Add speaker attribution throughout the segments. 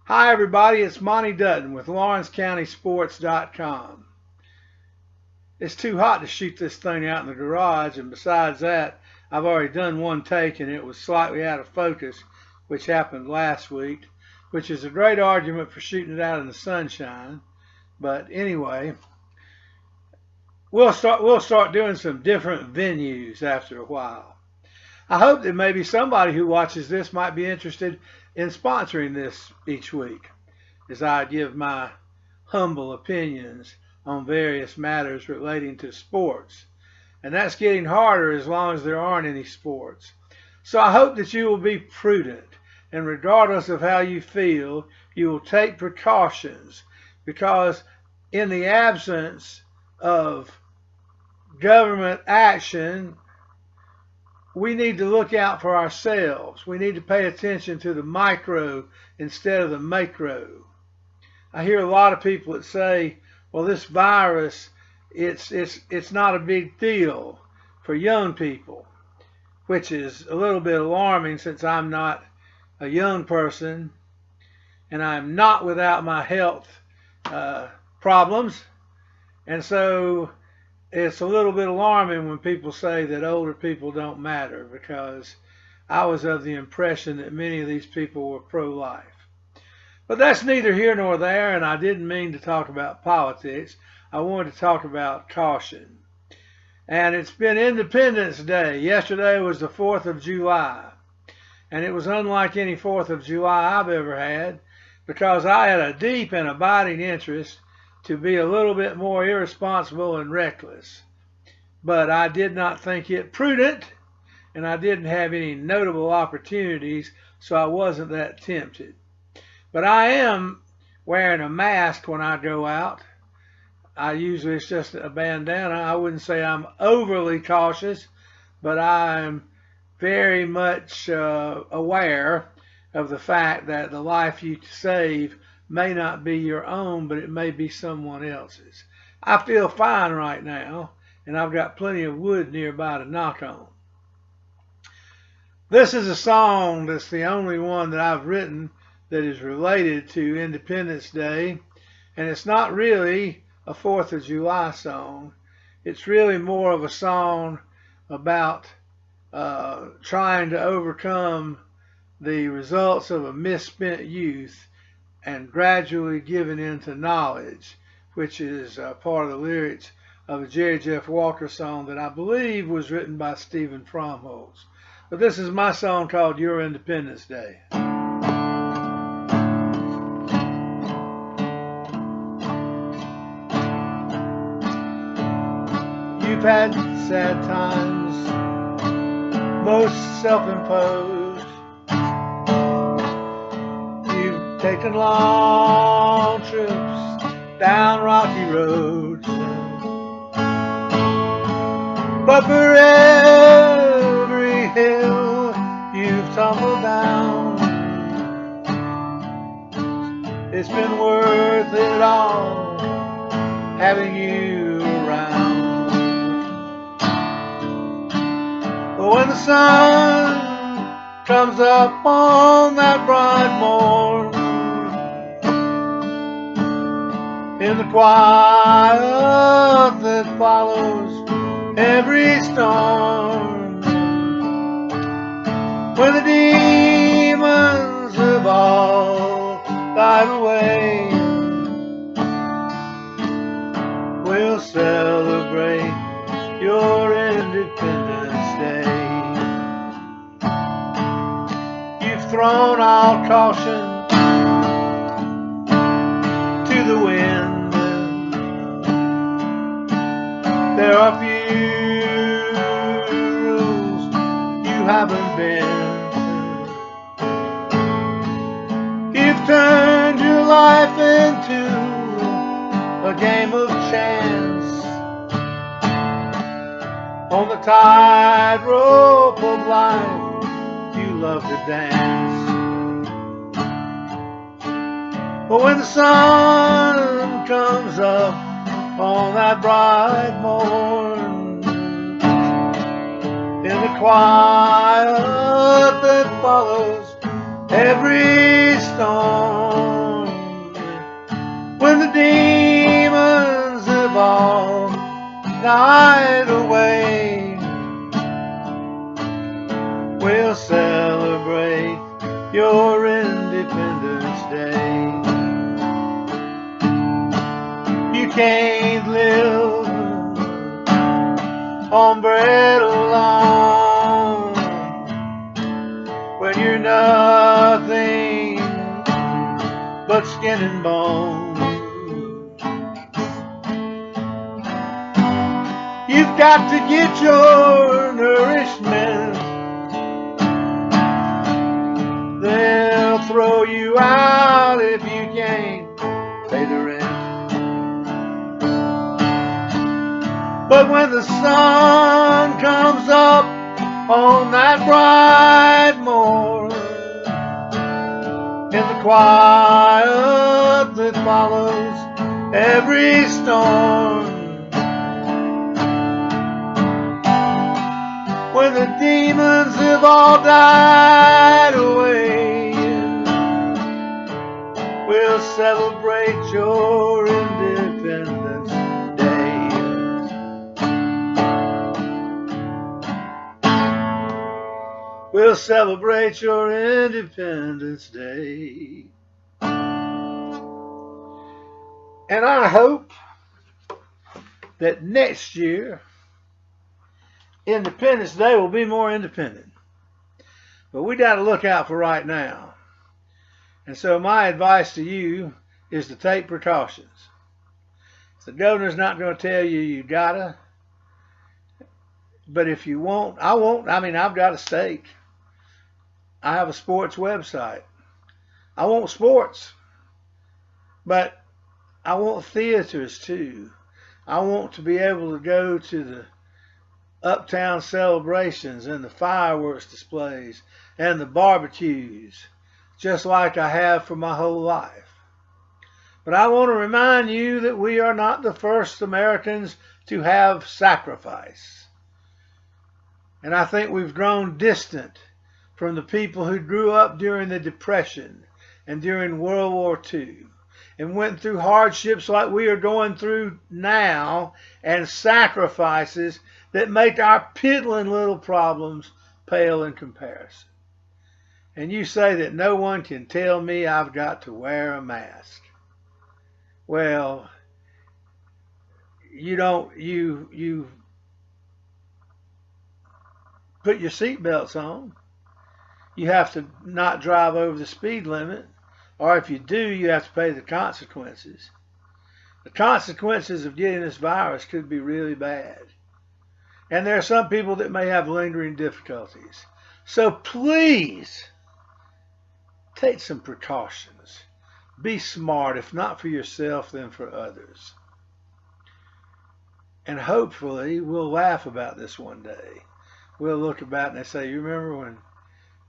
Speaker 1: Hi everybody, it's Monte Dutton with LawrenceCountySports.com. It's too hot to shoot this thing out in the garage, and besides that, I've already done one take and it was slightly out of focus, which happened last week, which is a great argument for shooting it out in the sunshine. But anyway, we'll start doing some different venues after a while. I hope that maybe somebody who watches this might be interested in sponsoring this each week as I give my humble opinions on various matters relating to sports. And that's getting harder as long as there aren't any sports. So I hope that you will be prudent, and regardless of how you feel, you will take precautions, because in the absence of government action, we need to look out for ourselves. We need to pay attention to the micro instead of the macro. I hear a lot of people that say, well, this virus, it's not a big deal for young people, which is a little bit alarming since I'm not a young person and I'm not without my health problems. And so it's a little bit alarming when people say that older people don't matter, because I was of the impression that many of these people were pro-life. But that's neither here nor there, and I didn't mean to talk about politics. I wanted to talk about caution. And it's been Independence Day. Yesterday was the 4th of July, and it was unlike any 4th of July I've ever had, because I had a deep and abiding interest to be a little bit more irresponsible and reckless. But I did not think it prudent, and I didn't have any notable opportunities, so I wasn't that tempted. But I am wearing a mask when I go out. Usually it's just a bandana. I wouldn't say I'm overly cautious, but I'm very much aware of the fact that the life you save may not be your own, but it may be someone else's. I feel fine right now, and I've got plenty of wood nearby to knock on. This is a song that's the only one that I've written that is related to Independence Day, and it's not really a 4th of July song. It's really more of a song about trying to overcome the results of a misspent youth and gradually giving into knowledge, which is part of the lyrics of a Jerry Jeff Walker song that I believe was written by Stephen Fromholz. But this is my song called Your Independence Day. You've had sad times, most self-imposed. Taking long trips down rocky roads, but for every hill you've tumbled down, it's been worth it all having you around. But when the sun comes up on that bright morn, in the quiet that follows every storm, when the demons have all died away, we'll celebrate your Independence Day. You've thrown all caution to the wind. There are few rules you haven't bent. You've turned your life into a game of chance. On the tightrope of life, you love to dance. But when the sun comes up on that bright morn, in the quiet that follows every storm, night away. We'll celebrate your Independence Day. You can't live on bread alone when you're nothing but skin and bone. You've got to get your nourishment. They'll throw you out if you can't pay the rent. But when the sun comes up on that bright morn, in the quiet that follows every storm, when the demons have all died away, we'll celebrate your Independence Day. We'll celebrate your Independence Day. And I hope that next year Independence Day will be more independent. But we got to look out for right now. And so my advice to you is to take precautions. The governor's not going to tell you you gotta. But if you won't, I won't. I mean, I've got a stake. I have a sports website. I want sports. But I want theaters too. I want to be able to go to the uptown celebrations and the fireworks displays and the barbecues, just like I have for my whole life. But I want to remind you that we are not the first Americans to have sacrifice. And I think we've grown distant from the people who grew up during the Depression and during World War II and went through hardships like we are going through now, and sacrifices that make our piddling little problems pale in comparison. And you say that no one can tell me I've got to wear a mask. Well, you put your seatbelts on. You have to not drive over the speed limit, or if you do, you have to pay the consequences. The consequences of getting this virus could be really bad. And there are some people that may have lingering difficulties. So please, take some precautions. Be smart, if not for yourself, then for others. And hopefully we'll laugh about this one day. We'll look about and they say, you remember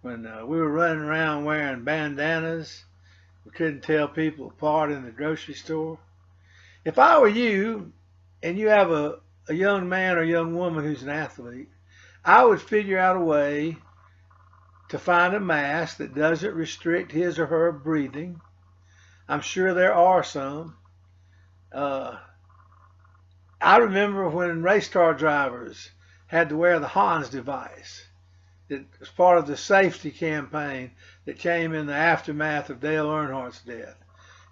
Speaker 1: when we were running around wearing bandanas? We couldn't tell people apart in the grocery store. If I were you, and you have a young man or young woman who's an athlete, I would figure out a way to find a mask that doesn't restrict his or her breathing. I'm sure there are some. I remember when race car drivers had to wear the Hans device. It was part of the safety campaign that came in the aftermath of Dale Earnhardt's death.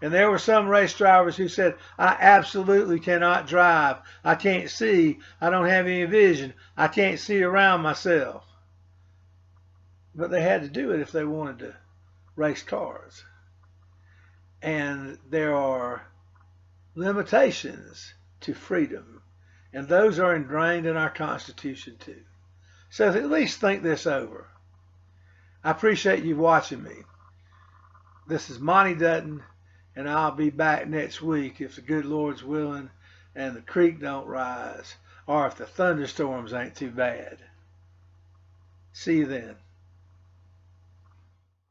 Speaker 1: And there were some race drivers who said, I absolutely cannot drive. I can't see. I don't have any vision. I can't see around myself. But they had to do it if they wanted to race cars. And there are limitations to freedom. And those are ingrained in our Constitution too. So at least think this over. I appreciate you watching me. This is Monte Dutton, and I'll be back next week if the good Lord's willing and the creek don't rise, or if the thunderstorms ain't too bad. See you then.